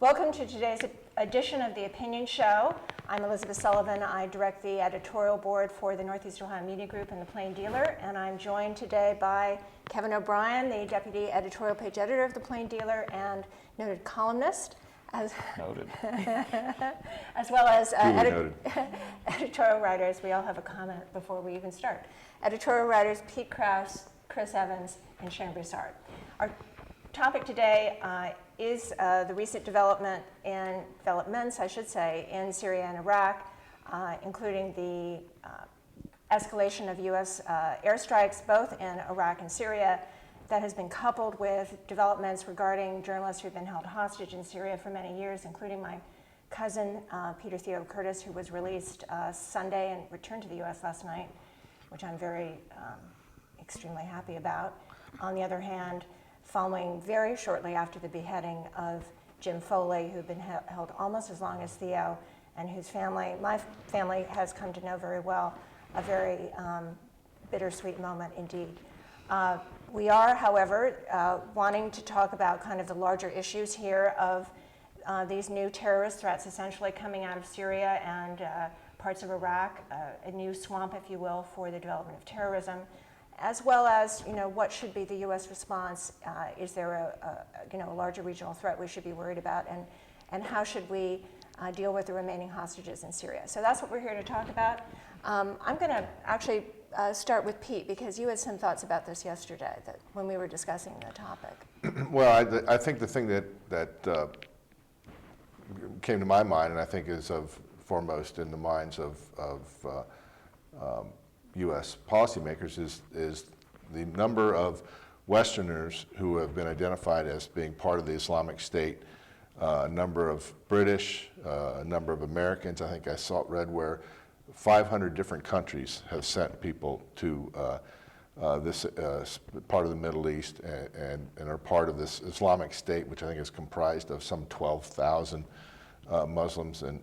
Welcome to today's edition of The Opinion Show. I'm Elizabeth Sullivan. I direct the editorial board for the Northeast Ohio Media Group and the Plain Dealer, and I'm joined today by Kevin O'Brien, the deputy editorial page editor of the Plain Dealer and noted columnist, as well as editorial writers. We all have a comment before we even start. Editorial writers Pete Krouse, Chris Evans, and Sharon Broussard. Our topic today is the recent developments, I should say, in Syria and Iraq, including the escalation of U.S. airstrikes both in Iraq and Syria that has been coupled with developments regarding journalists who've been held hostage in Syria for many years, including my cousin, Peter Krouse, who was released Sunday and returned to the U.S. last night, which I'm very extremely happy about. On the other hand, following very shortly after the beheading of Jim Foley, who'd been held almost as long as Theo, and whose family, my family has come to know very well, a very bittersweet moment indeed. We are, however, wanting to talk about kind of the larger issues here of these new terrorist threats essentially coming out of Syria and parts of Iraq, a new swamp, if you will, for the development of terrorism, as well as, what should be the U.S. response? Is there a larger regional threat we should be worried about? And how should we deal with the remaining hostages in Syria? So that's what we're here to talk about. I'm going to actually start with Pete, because you had some thoughts about this yesterday when we were discussing the topic. Well, I think the thing that came to my mind, and I think is of foremost in the minds of U.S. policymakers, is the number of Westerners who have been identified as being part of the Islamic State, a number of British, a number of Americans. I think I read where 500 different countries have sent people to this part of the Middle East and are part of this Islamic State, which I think is comprised of some 12,000 Muslims, and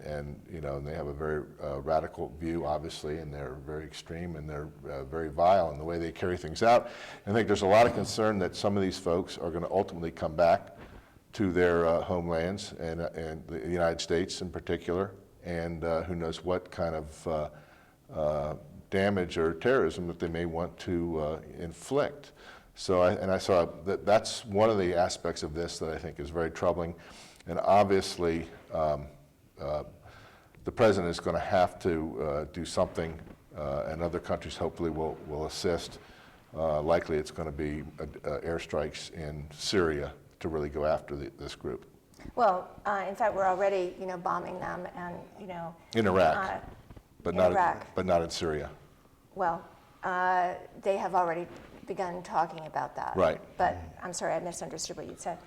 they have a very radical view, obviously, and they're very extreme and they're very vile in the way they carry things out. I think there's a lot of concern that some of these folks are going to ultimately come back to their homelands and the United States in particular, and who knows what kind of damage or terrorism that they may want to inflict. So I saw that's one of the aspects of this that I think is very troubling. And obviously, the president is going to have to do something, and other countries hopefully will assist. Likely it's going to be airstrikes in Syria to really go after this group. Well, in fact, we're already, bombing them, and in Iraq, but not in Syria. Well, they have already begun talking about that. Right. But I'm sorry, I misunderstood what you said.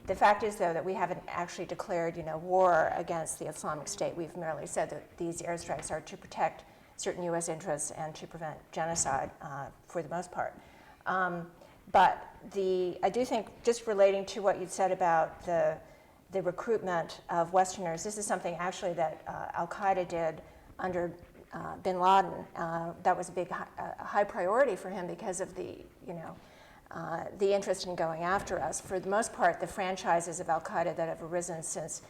The fact is, though, that we haven't actually declared, war against the Islamic State. We've merely said that these airstrikes are to protect certain U.S. interests and to prevent genocide, for the most part. But I do think, just relating to what you said about the recruitment of Westerners, this is something actually that Al-Qaeda did under bin Laden. That was a high priority for him because of the interest in going after us. For the most part, the franchises of Al-Qaeda that have arisen since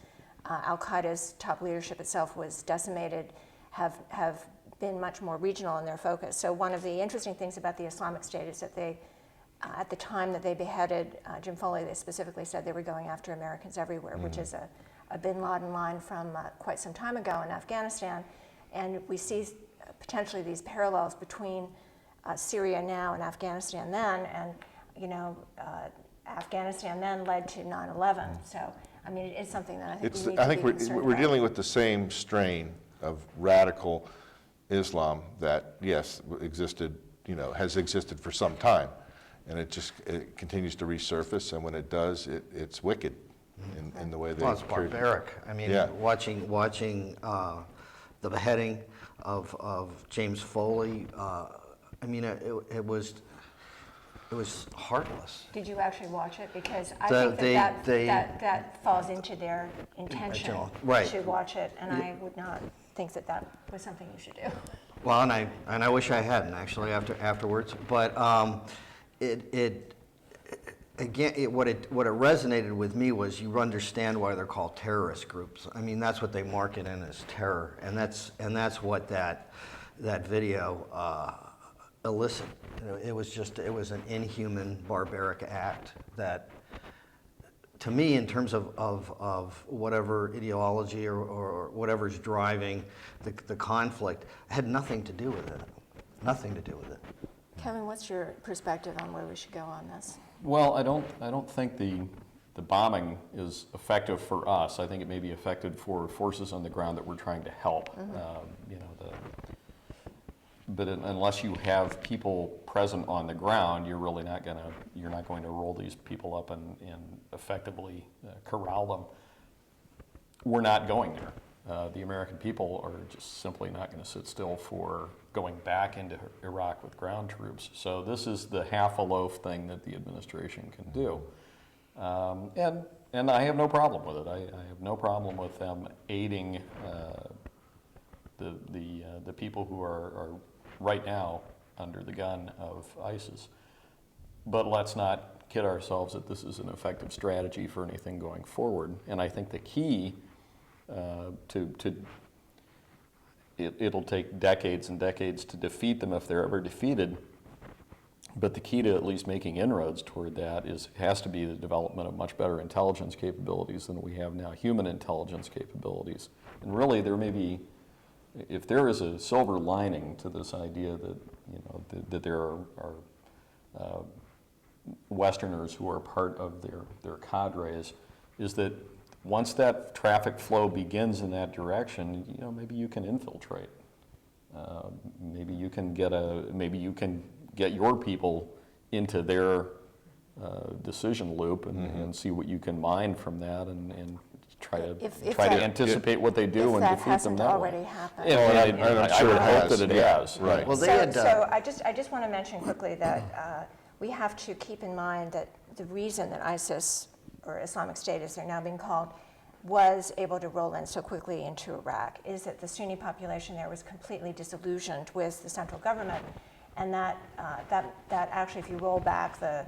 Al-Qaeda's top leadership itself was decimated have been much more regional in their focus. So one of the interesting things about the Islamic State is that they, at the time that they beheaded Jim Foley, they specifically said they were going after Americans everywhere, which is a bin Laden line from quite some time ago in Afghanistan. And we see potentially these parallels between Syria now and Afghanistan then, and Afghanistan then led to 9/11. So, I mean, it is something that I think we need to be concerned about. We're dealing with the same strain of radical Islam that, yes, has existed for some time, and it continues to resurface. And when it does, it's wicked in the way they. Well, it's barbaric. I mean, watching the beheading of James Foley. I mean, it was heartless. Did you actually watch it? Because I think that falls into their intention to watch it, and I would not think that was something you should do. Well, and I wish I hadn't actually afterwards, but again, what it resonated with me was you understand why they're called terrorist groups. I mean, that's what they market in as terror, and that's what that video elicited. It was an inhuman, barbaric act that, to me, in terms of whatever ideology or whatever's driving the conflict, had nothing to do with it. Nothing to do with it. Kevin, what's your perspective on where we should go on this? Well, I don't think the bombing is effective for us. I think it may be effective for forces on the ground that we're trying to help. But unless you have people present on the ground, you're really not going to roll these people up and effectively corral them. We're not going there. The American people are just simply not going to sit still for going back into Iraq with ground troops. So this is the half a loaf thing that the administration can do. And I have no problem with it. I have no problem with them aiding the people who are right now under the gun of ISIS. But let's not kid ourselves that this is an effective strategy for anything going forward. And I think the key it'll take decades and decades to defeat them if they're ever defeated. But the key to at least making inroads toward that has to be the development of much better intelligence capabilities than we have now, human intelligence capabilities. And really, there may be, if there is a silver lining to this idea that that there are Westerners who are part of their cadres, is that once that traffic flow begins in that direction, maybe you can infiltrate. Maybe you can get your people into their decision loop and see what you can mine from that and try to anticipate what they do and defeat them that way. If that hasn't already happened. And I'm I sure would it hope has. that it Yeah. has. Right. Well, they So I just want to mention quickly that we have to keep in mind that the reason that ISIS, or Islamic State as they're now being called, was able to roll in so quickly into Iraq is that the Sunni population there was completely disillusioned with the central government, and that actually, if you roll back the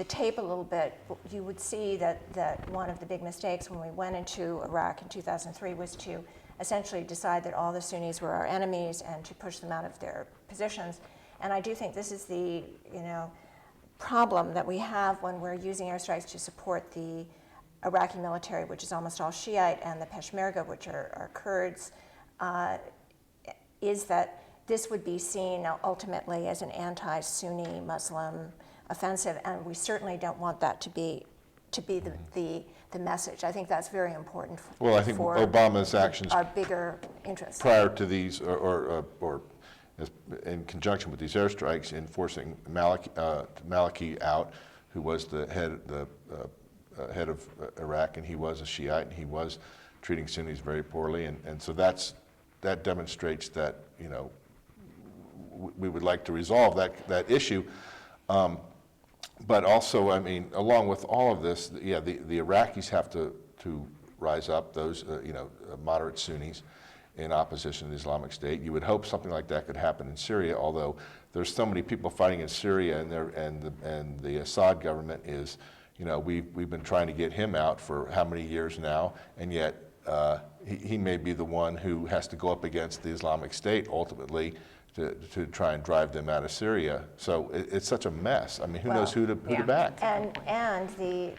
tape a little bit, you would see that one of the big mistakes when we went into Iraq in 2003 was to essentially decide that all the Sunnis were our enemies and to push them out of their positions. And I do think this is the problem that we have when we're using airstrikes to support the Iraqi military, which is almost all Shiite, and the Peshmerga, which are Kurds, is that this would be seen ultimately as an anti-Sunni Muslim offensive, and we certainly don't want that to be the message. I think that's very important Well, I think for Obama's actions our bigger interests. prior to these, or in conjunction with these airstrikes, in forcing Maliki out, who was the head of Iraq, and he was a Shiite, and he was treating Sunnis very poorly, and so that demonstrates that we would like to resolve that issue. But also, I mean, along with all of this, the Iraqis have to rise up, those moderate Sunnis in opposition to the Islamic State. You would hope something like that could happen in Syria, although there's so many people fighting in Syria, and the Assad government is, we've been trying to get him out for how many years now, and yet he may be the one who has to go up against the Islamic State ultimately to try and drive them out of Syria. So it's such a mess. I mean, who knows who to back? And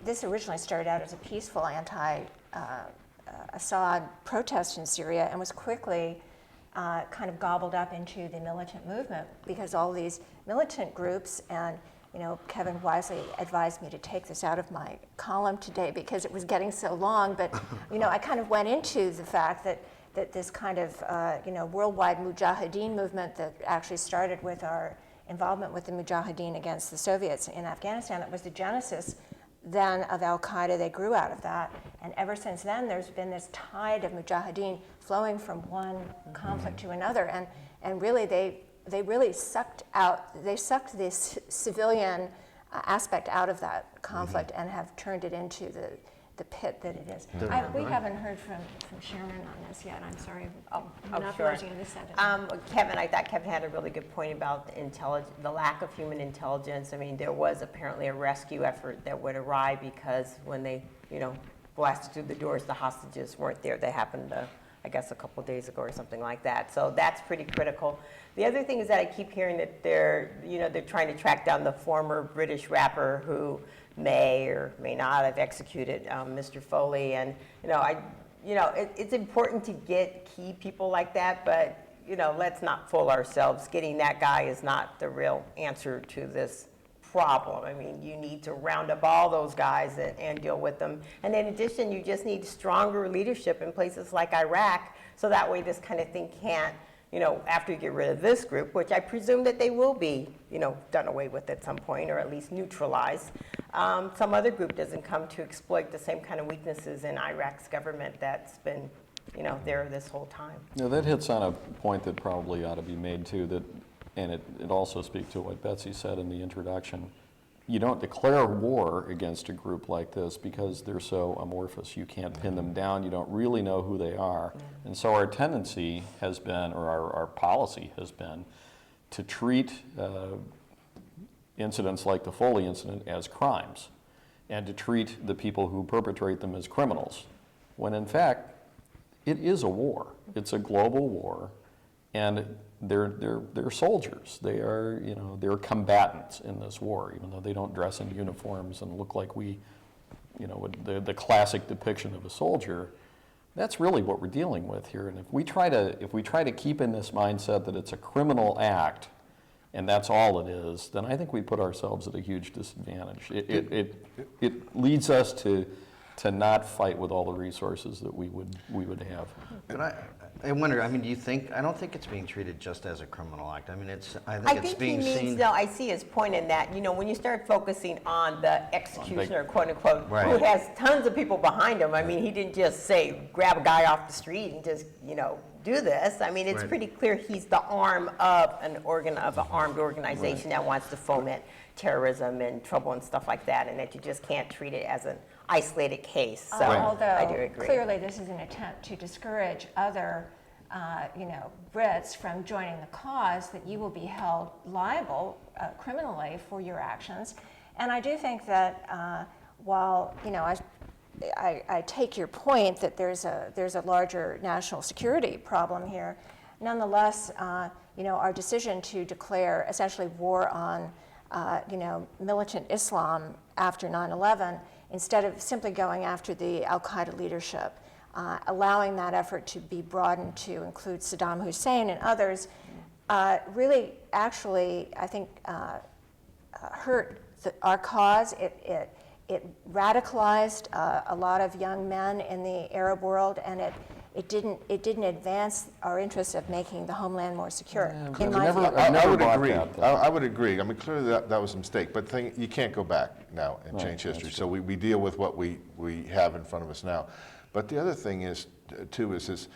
this originally started out as a peaceful Assad protest in Syria and was quickly kind of gobbled up into the militant movement, because all these militant groups, and Kevin wisely advised me to take this out of my column today because it was getting so long, but I kind of went into the fact that this kind of worldwide mujahideen movement that actually started with our involvement with the mujahideen against the Soviets in Afghanistan, that was the genesis then of Al-Qaeda. They grew out of that, and ever since then there's been this tide of mujahideen flowing from one conflict to another, and really they really sucked this civilian aspect out of that conflict and have turned it into pit that it is. The- We haven't heard from Sharon on this yet. I'm sorry. I'm not sure. closing this sentence. Kevin, I thought Kevin had a really good point about the lack of human intelligence. I mean, there was apparently a rescue effort that would arrive because when they, blasted through the doors, the hostages weren't there. They happened, I guess, a couple of days ago or something like that. So that's pretty critical. The other thing is that I keep hearing that they're trying to track down the former British rapper who may or may not have executed Mr. Foley. And, it's important to get key people like that, but, let's not fool ourselves. Getting that guy is not the real answer to this problem. I mean, you need to round up all those guys and deal with them. And in addition, you just need stronger leadership in places like Iraq, so that way this kind of thing can't, after you get rid of this group, which I presume that they will be, done away with at some point, or at least neutralized, some other group doesn't come to exploit the same kind of weaknesses in Iraq's government that's been, there this whole time. That hits on a point that probably ought to be made too, and it also speaks to what Betsy said in the introduction. You don't declare war against a group like this because they're so amorphous. You can't pin them down. You don't really know who they are. And so our tendency has been, or our policy has been, to treat incidents like the Foley incident as crimes and to treat the people who perpetrate them as criminals, when in fact, it is a war. It's a global war, and they're soldiers. They are, they're combatants in this war, even though they don't dress in uniforms and look like we, the classic depiction of a soldier. That's really what we're dealing with here. And if we try to keep in this mindset that it's a criminal act, and that's all it is, then I think we put ourselves at a huge disadvantage. It leads us to not fight with all the resources that we would have. But I wonder, do you think, I don't think it's being treated just as a criminal act. I think I it's think being he means, seen. though, I see his point in that, when you start focusing on the executioner, quote unquote, Right. who has tons of people behind him. I mean, he didn't just say, grab a guy off the street and just, do this. I mean, it's Right. pretty clear he's the arm of an armed organization that wants to foment terrorism and trouble and stuff like that, and that you just can't treat it as an isolated case. So Although I do agree. clearly this is an attempt to discourage other, Brits from joining the cause, that you will be held liable criminally for your actions. And I do think that while I take your point that there's a larger national security problem here, nonetheless, our decision to declare essentially war on militant Islam after 9/11, instead of simply going after the Al-Qaeda leadership, allowing that effort to be broadened to include Saddam Hussein and others, really actually, I think, hurt our cause. It radicalized a lot of young men in the Arab world, and it didn't advance our interests of making the homeland more secure. In my view. I would bought agree. that, though. I would agree. I mean, clearly that was a mistake, but you can't go back now and change history. So we deal with what we have in front of us now. But the other thing is, too, is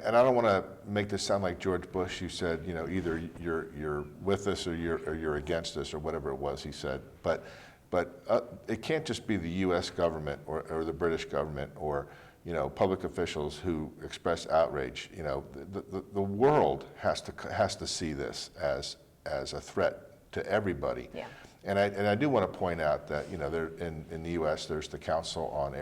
and I don't want to make this sound like George Bush. You said, either you're with us or you're against us, or whatever it was he said. But it can't just be the U.S. government or the British government or public officials who express outrage. The world has to see this as a threat to everybody. Yeah. And I do want to point out that there in the U.S. there's the Council on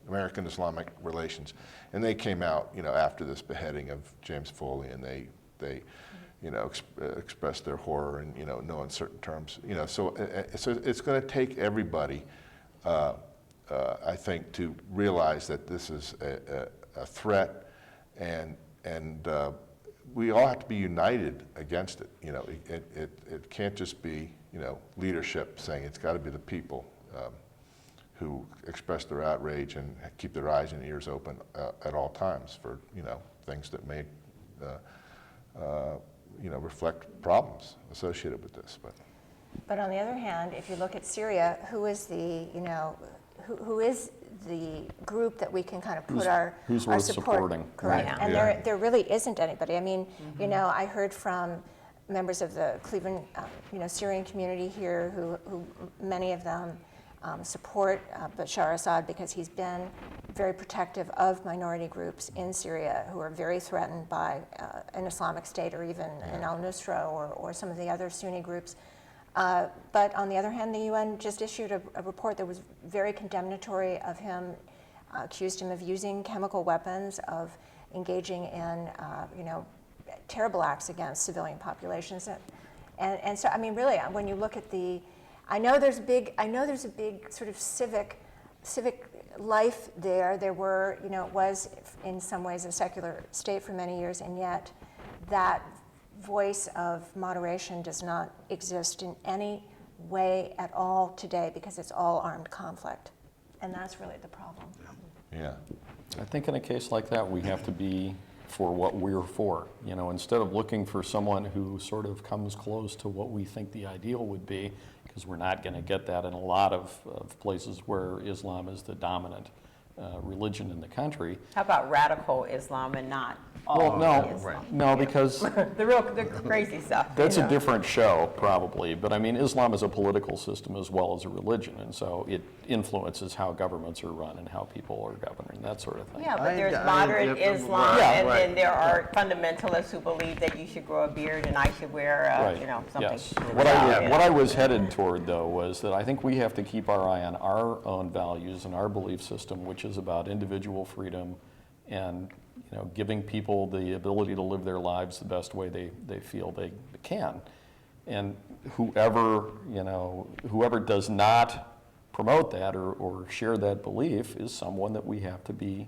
American Islamic Relations, and they came out after this beheading of James Foley, and they expressed their horror in no uncertain terms. So it's going to take everybody, I think, to realize that this is a threat, and we all have to be united against it. It can't just be leadership saying, it's got to be the people who express their outrage and keep their eyes and ears open at all times for things that may reflect problems associated with this. But on the other hand, if you look at Syria, who is the group that we can kind of put our worth support? supporting. Correct. Right. And Yeah. there really isn't anybody. I mean, I heard from members of the Cleveland, Syrian community here, who many of them, support Bashar Assad because he's been very protective of minority groups in Syria who are very threatened by an Islamic State or even an al-Nusra or some of the other Sunni groups. But on the other hand, the UN just issued a report that was very condemnatory of him, accused him of using chemical weapons, of engaging in terrible acts against civilian populations. And so, I mean, really, when you look at I know there's a big sort of civic life there. There were, it was in some ways a secular state for many years, and yet that voice of moderation does not exist in any way at all today because it's all armed conflict. And that's really the problem. Yeah. I think in a case like that, we have to be for what we're for. Instead of looking for someone who sort of comes close to what we think the ideal would be, because we're not going to get that in a lot of places where Islam is the dominant religion in the country. How about radical Islam and not all Islam? No, because the crazy stuff. that's a different show, probably. But I mean, Islam is a political system as well as a religion, and so it influences how governments are run and how people are governed and that sort of thing. Yeah, but there's moderate Islam, and then there are fundamentalists who believe that you should grow a beard and I should wear, something. Yes. What I was headed toward, though, was that I think we have to keep our eye on our own values and our belief system, which is about individual freedom and giving people the ability to live their lives the best way they feel they can. And whoever does not promote that or share that belief is someone that we have to be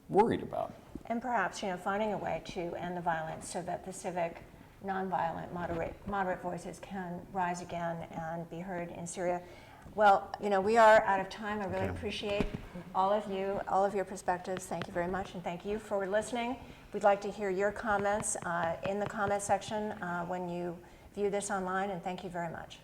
worried about. And perhaps, finding a way to end the violence so that the civic, nonviolent, moderate voices can rise again and be heard in Syria. Well, we are out of time. I really appreciate all of your perspectives. Thank you very much, and thank you for listening. We'd like to hear your comments in the comment section when you view this online, and thank you very much.